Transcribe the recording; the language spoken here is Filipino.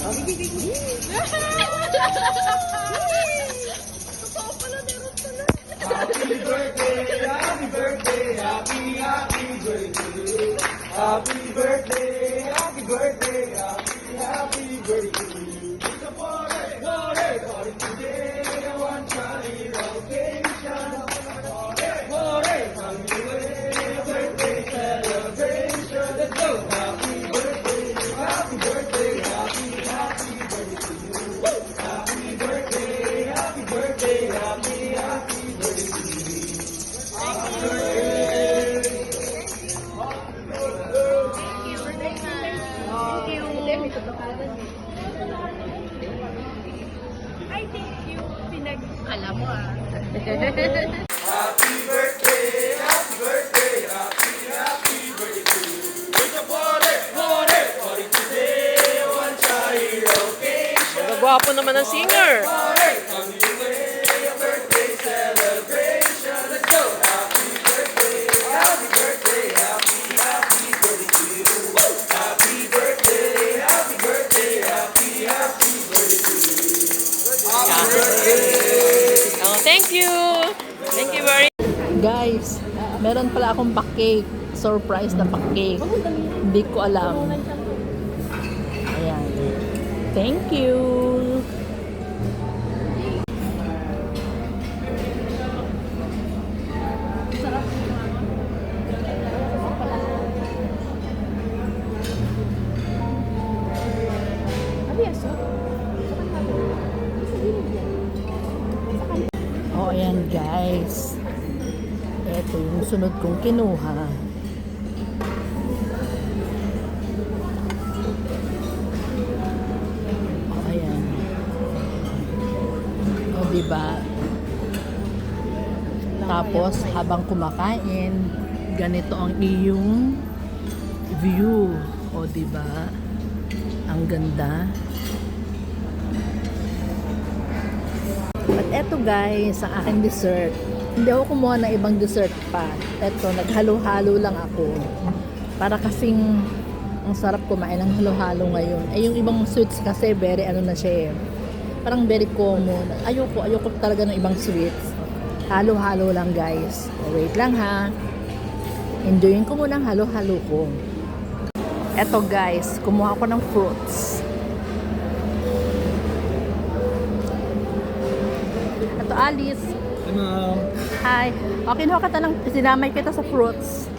Totoo pala, meron pala. Happy birthday, happy birthday, happy birthday. Happy birthday, happy birthday, happy birthday. It's a party today, one Charlie occasion. Party, birthday celebration. Let's go. Happy birthday, happy birthday, happy birthday. Happy birthday, happy birthday, happy I thank you. Alam mo ah. Happy birthday, happy birthday, happy birthday. It's a party today, one child occasion. Nagwapo naman ang singer. Happy birthday celebration. Let's go. Happy birthday, happy birthday, happy birthday. Happy birthday, happy birthday, happy birthday. Happy birthday. Oh, thank you. Thank you very Guys, meron pala akong pa-cake. Surprise na pa-cake. Hindi ko alam. Ayan. Thank you. Oh, ayan guys. Ito yung sunod kong kinuha. Oh, ayan. Oh, diba? Tapos, habang kumakain, ganito ang iyong view. O, diba? Ang ganda. At eto guys, ang aking dessert. Hindi ako kumuha ng ibang dessert pa. Eto, naghalo-halo lang ako. Para kasing ang sarap kumain ng halo-halo ngayon. Eh, yung ibang sweets kasi very ano na siya eh. Parang very common. Ayoko talaga ng ibang sweets. Halo-halo lang guys. Wait lang ha. Enjoyin ko muna ang halo-halo ko. Eto guys, kumuha ako ng fruits. Ito Alice. Hello. Hi. Okay, no, sinamay kita sa fruits.